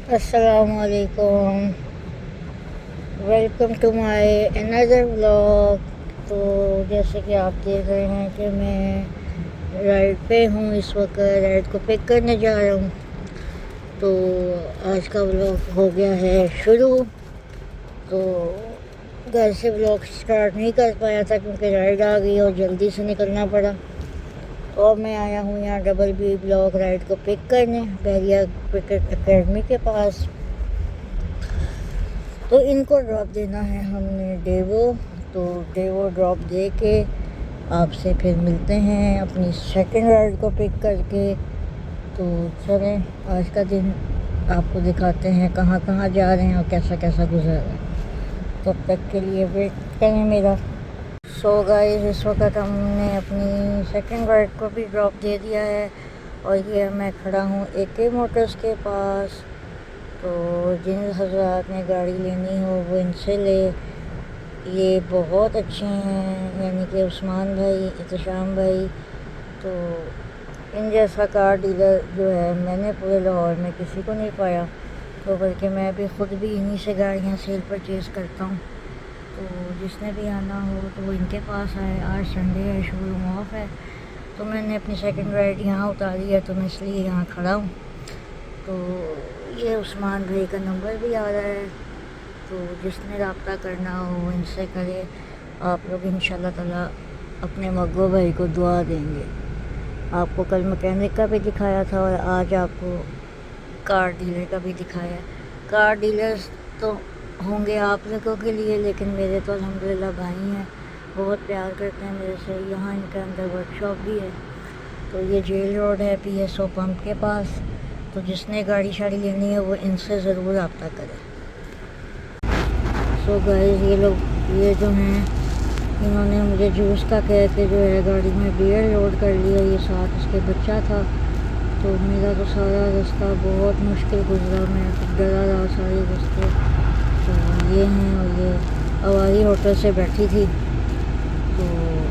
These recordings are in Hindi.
अस्सलामुअलैकुम, welcome to my another vlog. तो जैसे कि आप देख रहे हैं कि मैं राइड पे हूँ, इस वक्त राइड को पिक करने जा रहा हूँ। तो आज का व्लॉग हो गया है शुरू। तो घर से व्लॉग स्टार्ट नहीं कर पाया था क्योंकि राइड आ गई और जल्दी से निकलना पड़ा। तो अब मैं आया हूँ यहाँ डबल बी ब्लॉक राइड को पिक करने, बहरिया क्रिकेट एकेडमी के पास। तो इनको ड्रॉप देना है हमने डेवो। तो डेवो ड्रॉप दे के आपसे फिर मिलते हैं अपनी सेकंड राइड को पिक करके। तो चलें आज का दिन आपको दिखाते हैं कहाँ कहाँ जा रहे हैं और कैसा कैसा गुजर रहा है। तब तक के लिए वेट करें मेरा। सो गाइस, इस वक्त हमने अपनी सेकंड राइड को भी ड्रॉप दे दिया है और ये मैं खड़ा हूँ AK मोटर्स के पास। तो जिन हज़रात ने गाड़ी लेनी हो वो इनसे ले, ये बहुत अच्छे हैं, यानी कि उस्मान भाई, इत्शाम भाई। तो इन जैसा कार डीलर जो है मैंने पूरे लाहौर में किसी को नहीं पाया। तो बल्कि मैं भी ख़ुद भी इन्हीं से गाड़ियाँ सेल परचेज़ करता हूँ। तो जिसने भी आना हो तो वो इनके पास आए। आज संडे है, शोरूम ऑफ है। तो मैंने अपनी सेकंड राइड यहाँ उतारी है, तो मैं इसलिए यहाँ खड़ा हूँ। तो ये उस्मान भाई का नंबर भी आ रहा है, तो जिसने रब्ता करना हो इनसे करे। आप लोग इंशाल्लाह ताला अपने मग्गो भाई को दुआ देंगे। आपको कल मैकेनिक का भी दिखाया था और आज आपको कार डीलर का भी दिखाया। कार डीलर्स तो होंगे आप लोगों के लिए, लेकिन मेरे तो अल्हम्दुलिल्लाह भाई हैं, बहुत प्यार करते हैं मेरे से। यहाँ इनके अंदर वर्कशॉप भी है। तो ये जेल रोड है PSO पंप के पास। तो जिसने गाड़ी शाड़ी लेनी है वो इनसे ज़रूर रब्ता करें। सो गाइस, ये लोग ये जो हैं इन्होंने मुझे जूस का कह के जो है गाड़ी में बियर लोड कर लिया। ये साथ उसके बच्चा था। तो मेरा तो सारा रास्ता बहुत मुश्किल गुजरा, मैं डरा रहा सारे रास्ते। तो ये हैं और ये अवारी होटल से बैठी थी। तो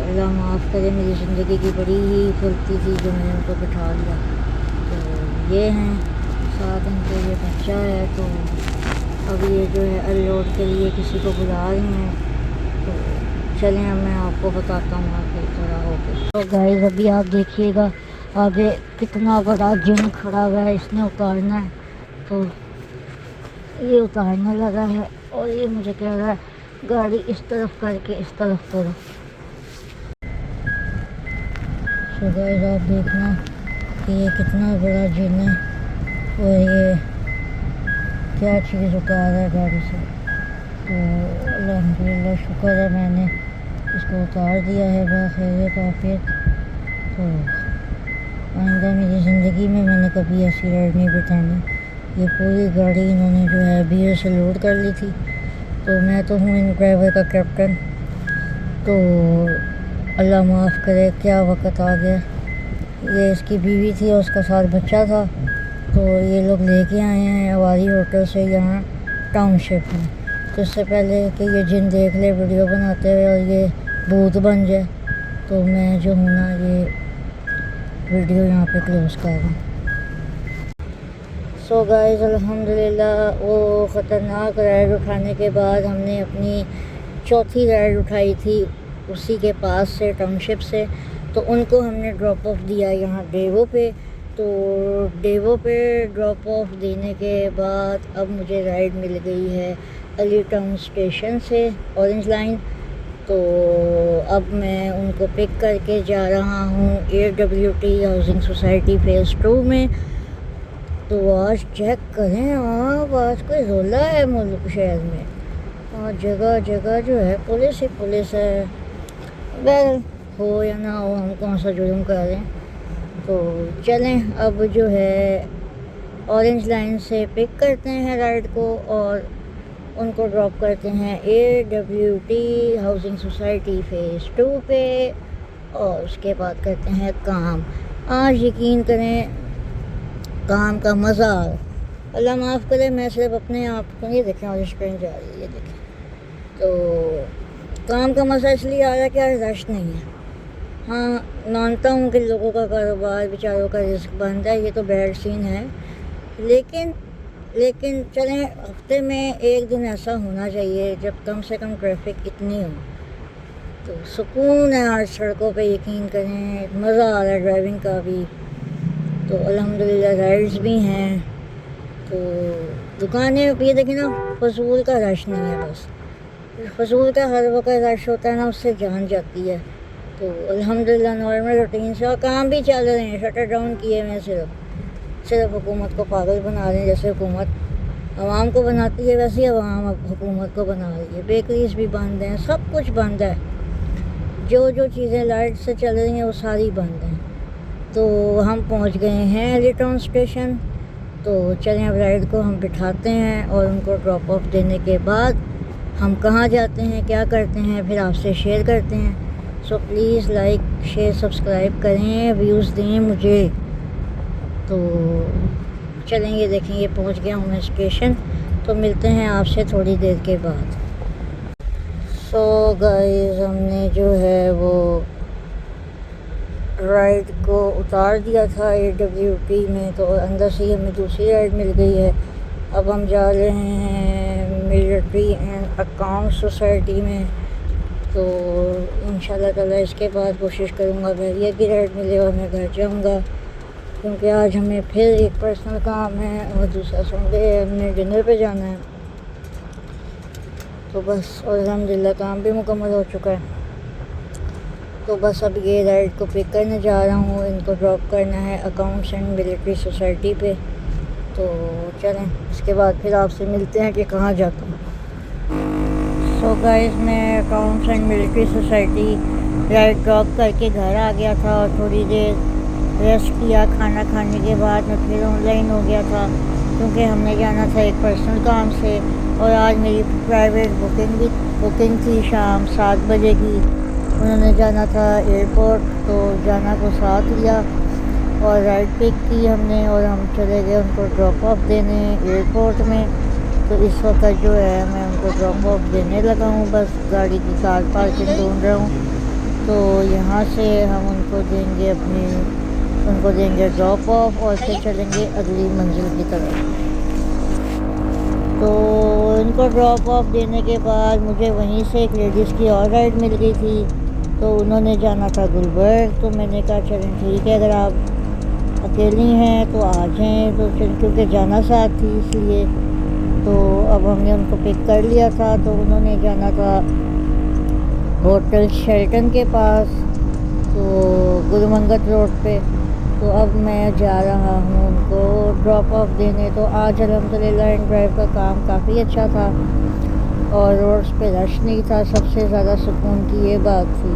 अल्लाह माफ़ करे, मेरी ज़िंदगी की बड़ी ही गलती थी जो मैंने उनको बिठा लिया। तो ये हैं साथ इनके ये बच्चा है। तो अब ये जो है अनलोड के लिए किसी को बुला रही हैं। तो चलें अब मैं आपको बताता हूँ आगे थोड़ा होके। तो गाइस अभी आप देखिएगा आगे कितना बड़ा जिन खड़ा हुआ है, इसने उतारना है। तो ये उतारने लगा है और ये मुझे कह रहा है गाड़ी इस तरफ करके इस तरफ करो। तो गाइस आप देखना कि ये कितना बड़ा जिन है और ये क्या चीज़ उतार रहा है गाड़ी से। तो अल्हम्दुलिल्लाह शुक्र है मैंने इसको उतार दिया है बखैर काफियत। तो आइंदा मेरी ज़िंदगी में मैंने कभी ऐसी राइड नहीं बितानी। ये पूरी गाड़ी इन्होंने जो है बियर से लोड कर ली थी। तो मैं तो हूँ इन ड्राइवर का कैप्टन। तो अल्लाह माफ़ करे क्या वक़्त आ गया। ये इसकी बीवी थी और उसका साथ बच्चा था। तो ये लोग लेके आए हैं अवारी होटल से यहाँ टाउनशिप में। तो इससे पहले कि ये जिन देख ले वीडियो बनाते हुए और ये भूत बन जाए, तो मैं जो हूँ ना ये वीडियो यहाँ पे क्लोज़ कर रहा हूँ। सो गाइस अल्हम्दुलिल्लाह वो ख़तरनाक राइड उठाने के बाद हमने अपनी चौथी राइड उठाई थी उसी के पास से, टाउनशिप से। तो उनको हमने ड्रॉप ऑफ दिया यहाँ डेवो पे। तो डेवो पे ड्रॉप ऑफ देने के बाद अब मुझे राइड मिल गई है अली टाउन स्टेशन से, ऑरेंज लाइन। तो अब मैं उनको पिक करके जा रहा हूँ AWT हाउसिंग सोसाइटी फ़ेज़ 2 में। तो आज चेक करें आप, आज कोई रोला है मुल्क शहर में और जगह जगह जो है पुलिस ही पुलिस है। वेल हो या ना हो, हम कौन सा जुर्म कर रहे हैं। तो चलें अब जो है ऑरेंज लाइन से पिक करते हैं राइड को और उनको ड्रॉप करते हैं AWT हाउसिंग सोसाइटी फ़ेज़ 2 पे। और उसके बाद करते हैं काम। आज यकीन करें काम का मज़ा आ रहा। अल्लाह माफ़ करे, मैं सिर्फ अपने आप को नहीं देखें और ट्रेन जा रही है, ये देखें। तो काम का मज़ा इसलिए आ रहा है कि आज रश नहीं है। हाँ मानता हूँ कि लोगों का कारोबार बेचारों का रिस्क बन है, ये तो बैड सीन है, लेकिन लेकिन चलें, हफ्ते में एक दिन ऐसा होना चाहिए जब कम से कम ट्रैफिक इतनी हो, तो सुकून है आज सड़कों पे, यकीन करें मज़ा आ रहा है ड्राइविंग का भी। तो अल्हम्दुलिल्लाह राइड्स भी हैं, तो दुकानें ये देखिए ना, फजूल का रश नहीं है, बस फजूल का हर वक्त रश होता है ना, उससे जान जाती है। तो अल्हम्दुलिल्लाह नॉर्मल रूटीन से और काम भी चल रहे हैं, शटर डाउन किए हुए हैं, सिर्फ हुकूमत को पागल बना रहे हैं। जैसे हुकूमत आवाम को बनाती है वैसे ही आवाम अब हुकूमत को बना रही है। बेकरीज भी बंद हैं, सब कुछ बंद है, जो जो चीज़ें लाइट से चल रही हैं वो सारी बंद हैं। तो हम पहुंच गए हैं एलिटाउन स्टेशन। तो चलें अब राइड को हम बिठाते हैं और उनको ड्रॉप ऑफ देने के बाद हम कहाँ जाते हैं, क्या करते हैं, फिर आपसे शेयर करते हैं। So please like share subscribe करें, व्यूज़ दें मुझे। तो चलेंगे, देखेंगे, पहुंच गया हूँ मैं स्टेशन। तो मिलते हैं आपसे थोड़ी देर के बाद। सो गाइस, हमने जो है वो राइड को उतार दिया था AWP में, तो अंदर से ही हमें दूसरी राइड मिल गई है। अब हम जा रहे हैं मिलिट्री एंड अकाउंट सोसाइटी में। तो इंशाल्लाह ताला इसके बाद कोशिश करूँगा बहरिया की राइड मिले और मैं घर जाऊँगा, क्योंकि आज हमें फिर एक पर्सनल काम है और दूसरा संडे है, हमने डिनर पे जाना है। तो बस और अल्हम्दुलिल्लाह काम भी मुकम्मल हो चुका है। तो बस अब ये राइड को पिक करने जा रहा हूँ, इनको ड्रॉप करना है अकाउंट्स एंड मिलिट्री सोसाइटी पे। तो चलें, इसके बाद फिर आपसे मिलते हैं कि कहाँ जाता हूँ। सो गाइस, मैं accounts and military society ride drop करके घर आ गया था और थोड़ी देर रेस्ट किया। खाना खाने के बाद मैं फिर ऑनलाइन हो गया था, क्योंकि हमने जाना था एक पर्सनल काम से। और आज मेरी प्राइवेट बुकिंग थी शाम 7 बजे की। उन्होंने जाना था एयरपोर्ट, तो जाना को साथ लिया और राइड पिक की हमने और हम चले गए उनको ड्रॉप ऑफ देने एयरपोर्ट में। तो इस वक्त जो है मैं उनको ड्रॉप ऑफ देने लगा हूँ, बस गाड़ी की कार पार्किंग ढूंढ रहा हूँ। तो यहाँ से हम उनको देंगे ड्रॉप ऑफ और फिर चलेंगे अगली मंजिल की तरफ। तो इनको ड्रॉप ऑफ देने के बाद मुझे वहीं से एक लेडीज़ की और राइड मिल गई थी, तो उन्होंने जाना था गुलबर्ग। तो मैंने कहा चलें ठीक है, अगर आप अकेली हैं तो आ जाएं। तो क्योंकि जाना साथ थी इसलिए, तो अब हमने उनको पिक कर लिया था। तो उन्होंने जाना था होटल शेल्टन के पास, तो गुलमंगत रोड पे। तो अब मैं जा रहा हूँ उनको ड्रॉप ऑफ देने। तो आज अल्हम्दुलिल्लाह इन ड्राइव का काम काफ़ी अच्छा था और रोड्स पे रश नहीं था, सबसे ज़्यादा सुकून की ये बात थी।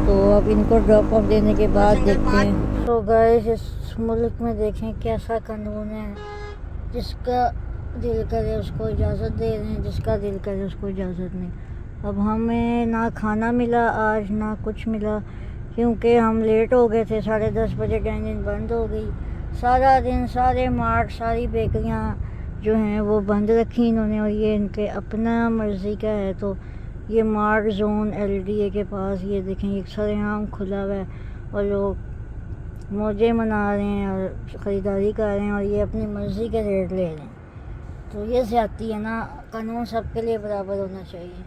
तो अब इनको ड्रॉप ऑफ देने के बाद देखते हैं। तो गाइस, इस मुल्क में देखें कैसा कानून है, जिसका दिल करे उसको इजाज़त दे रहे हैं, जिसका दिल करे उसको इजाज़त नहीं। अब हमें ना खाना मिला आज, ना कुछ मिला, क्योंकि हम लेट हो गए थे। 10:30 बजे डाइनिंग बंद हो गई। सारा दिन सारे मार्ट, सारी बेकरियां जो हैं वो बंद रखी इन्होंने, और ये इनके अपना मर्ज़ी का है। तो ये मार्ट जोन LDA के पास ये देखें, एक सरेआम खुला हुआ है और लोग मौजे मना रहे हैं और ख़रीदारी कर रहे हैं और ये अपनी मर्ज़ी के रेट ले रहे हैं। तो ये ज़्यादती है ना, कानून सबके लिए बराबर होना चाहिए।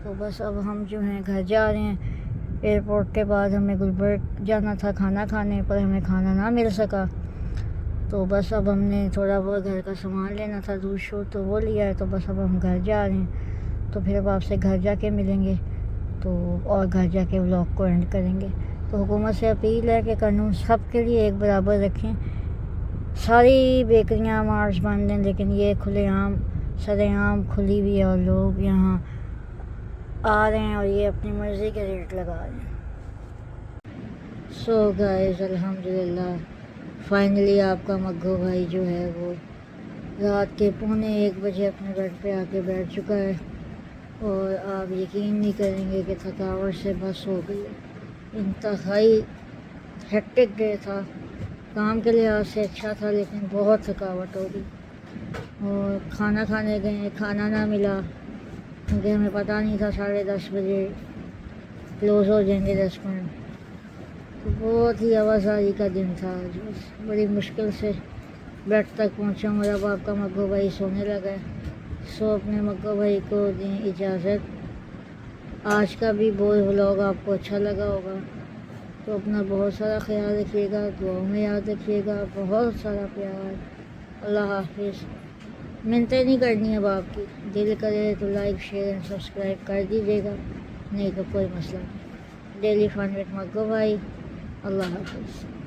तो बस अब हम जो हैं घर जा रहे हैं। एयरपोर्ट के बाद हमें गुलबर्ग जाना था खाना खाने, पर हमें खाना ना मिल सका। तो बस अब हमने थोड़ा बहुत घर का सामान लेना था, दूध शूध, तो वो लिया है। तो बस अब हम घर जा रहे हैं। तो फिर अब आपसे घर जाके मिलेंगे, तो और घर जाके व्लॉग को एंड करेंगे। तो हुकूमत से अपील है कि कानून सब के लिए एक बराबर रखें। सारी बेकरियां मार्च बंद हैं, लेकिन ये खुलेआम सरेआम खुली हुई है और लोग यहाँ आ रहे हैं और ये अपनी मर्ज़ी के रेट लगा रहे हैं। सो गाइस, अल्हम्दुलिल्लाह फाइनली आपका मग्गू भाई जो है वो रात के 1:45 बजे अपने बेड पे आके बैठ चुका है और आप यकीन नहीं करेंगे कि थकावट से बस हो गई है। इंतहाई हेक्टिक डे था, काम के लिहाज से अच्छा था, लेकिन बहुत थकावट हो गई। और खाना खाने गए, खाना ना मिला, क्योंकि हमें पता नहीं था 10:30 बजे क्लोज़ हो जाएंगे रेस्टोरेंट। तो बहुत ही आवाजाही का दिन था, बड़ी मुश्किल से बेड तक पहुंचा मेरा बाप का मग्गू भाई सोने लगा है। सो अपने मग्गू भाई को दें इजाज़त। आज का भी बोल व्लॉग आपको अच्छा लगा होगा, तो अपना बहुत सारा ख्याल रखिएगा, दुआ में याद रखिएगा, बहुत सारा प्यार। अल्लाह हाफिज़। मिन्नतें नहीं करनी अब आपकी, दिल करे तो लाइक शेयर एंड सब्सक्राइब कर दीजिएगा, नहीं तो कोई मसला नहीं। डेली फन विद मग्गू भाई। अल्लाह हाफिज़।